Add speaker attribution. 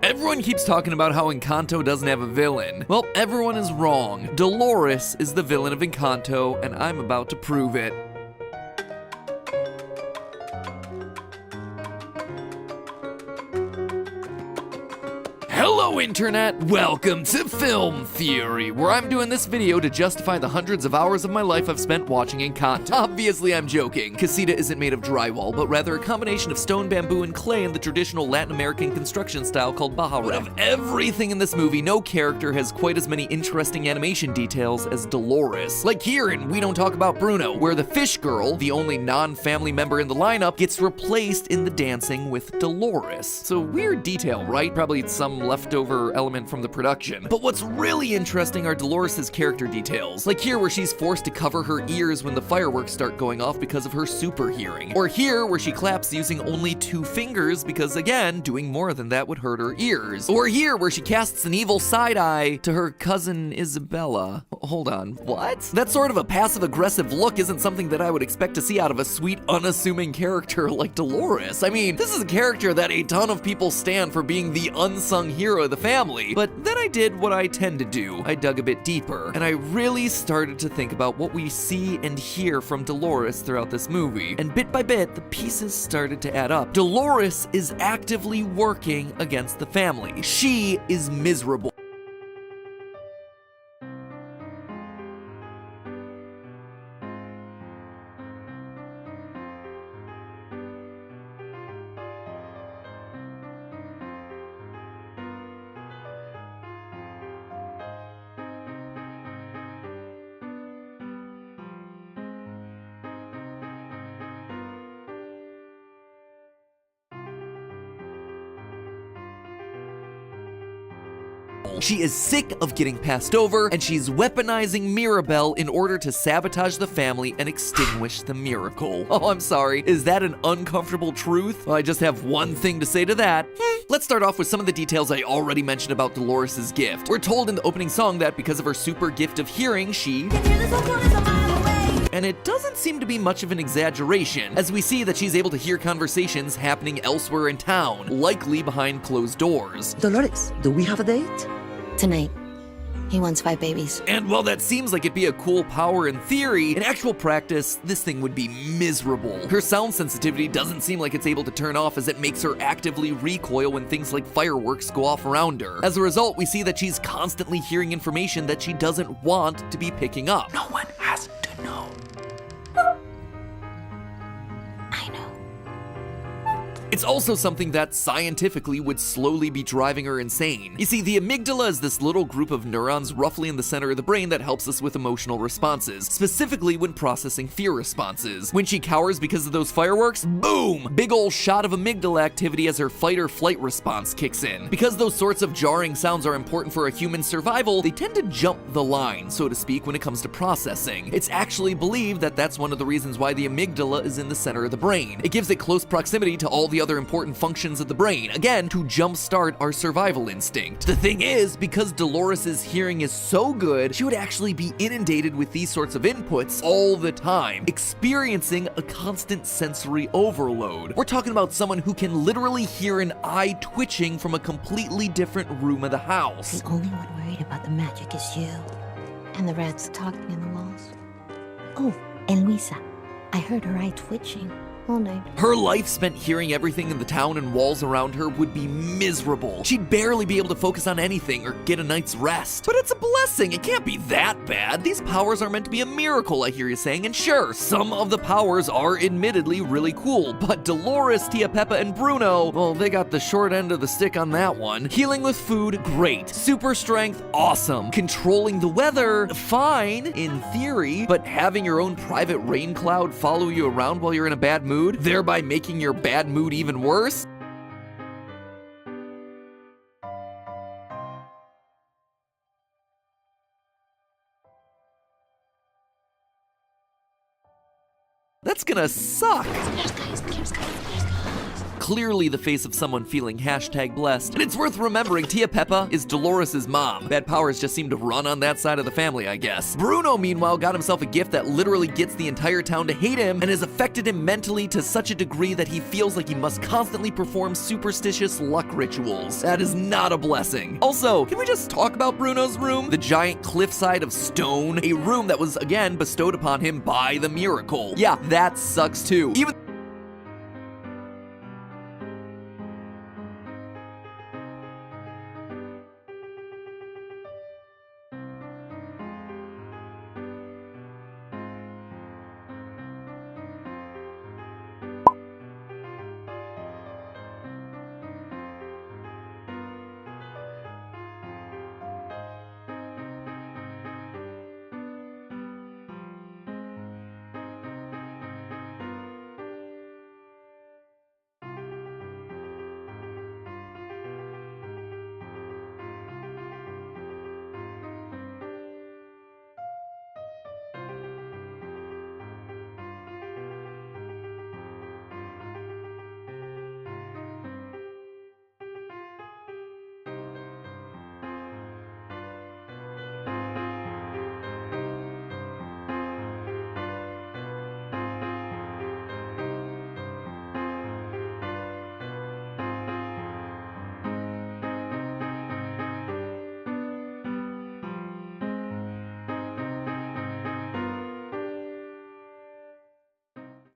Speaker 1: Everyone keeps talking about how Encanto doesn't have a villain. Well, everyone is wrong. Dolores is the villain of Encanto, and I'm about to prove it. Hello Internet, welcome to Film Theory, where I'm doing this video to justify the hundreds of hours of my life I've spent watching Encanto. Obviously I'm joking. Casita isn't made of drywall, but rather a combination of stone, bamboo, and clay in the traditional Latin American construction style called Bajarra. But of everything in this movie, no character has quite as many interesting animation details as Dolores. Like here in We Don't Talk About Bruno, where the fish girl, the only non-family member in the lineup, gets replaced in the dancing with Dolores. So weird detail, right? Probably some leftover element from the production. But what's really interesting are Dolores' character details. Like here where she's forced to cover her ears when the fireworks start going off because of her super hearing. Or here where she claps using only 2 fingers because again, doing more than that would hurt her ears. Or here where she casts an evil side eye to her cousin Isabella. Hold on, what? That sort of a passive-aggressive look isn't something that I would expect to see out of a sweet, unassuming character like Dolores. I mean, this is a character that a ton of people stand for being the unsung hero of the family, but then I did what I tend to do. I dug a bit deeper, and I really started to think about what we see and hear from Dolores throughout this movie, and bit by bit, the pieces started to add up. Dolores is actively working against the family. She is miserable. She is sick of getting passed over, and she's weaponizing Mirabel in order to sabotage the family and extinguish the miracle. Oh, I'm sorry. Is that an uncomfortable truth? Well, I just have one thing to say to that. Let's start off with some of the details I already mentioned about Dolores' gift. We're told in the opening song that because of her super gift of hearing, she... And it doesn't seem to be much of an exaggeration, as we see that she's able to hear conversations happening elsewhere in town, likely behind closed doors.
Speaker 2: Dolores, do we have a date?
Speaker 3: Tonight. He wants 5 babies.
Speaker 1: And while that seems like it'd be a cool power in theory, in actual practice, this thing would be miserable. Her sound sensitivity doesn't seem like it's able to turn off, as it makes her actively recoil when things like fireworks go off around her. As a result, we see that she's constantly hearing information that she doesn't want to be picking up.
Speaker 2: No one has to know.
Speaker 3: I know.
Speaker 1: It's also something that scientifically would slowly be driving her insane. You see, the amygdala is this little group of neurons roughly in the center of the brain that helps us with emotional responses, specifically when processing fear responses. When she cowers because of those fireworks, boom! Big ol' shot of amygdala activity as her fight or flight response kicks in. Because those sorts of jarring sounds are important for a human's survival, they tend to jump the line, so to speak, when it comes to processing. It's actually believed that that's one of the reasons why the amygdala is in the center of the brain. It gives it close proximity to all the other important functions of the brain, again, to jumpstart our survival instinct. The thing is, because Dolores' hearing is so good, she would actually be inundated with these sorts of inputs all the time, experiencing a constant sensory overload. We're talking about someone who can literally hear an eye twitching from a completely different room of the house.
Speaker 3: The only one worried about the magic is you. And the rats talking in the walls. Oh, and Luisa. I heard her eye twitching all night.
Speaker 1: Her life spent hearing everything in the town and walls around her would be miserable. She'd barely be able to focus on anything or get a night's rest. But it's a blessing. It can't be that bad. These powers are meant to be a miracle, I hear you saying. And sure, some of the powers are admittedly really cool, but Dolores, Tia Peppa, and Bruno, well, they got the short end of the stick on that one. Healing with food, great. Super strength, awesome. Controlling the weather, fine, in theory, but having your own private rain cloud follow you around while you're in a bad mood, thereby making your bad mood even worse? That's gonna suck. clearly the face of someone feeling #blessed. And it's worth remembering Tia Peppa is Dolores' mom. Bad powers just seem to run on that side of the family, I guess. Bruno, meanwhile, got himself a gift that literally gets the entire town to hate him and has affected him mentally to such a degree that he feels like he must constantly perform superstitious luck rituals. That is not a blessing. Also, can we just talk about Bruno's room? The giant cliffside of stone, a room that was, again, bestowed upon him by the miracle. Yeah, that sucks too. Even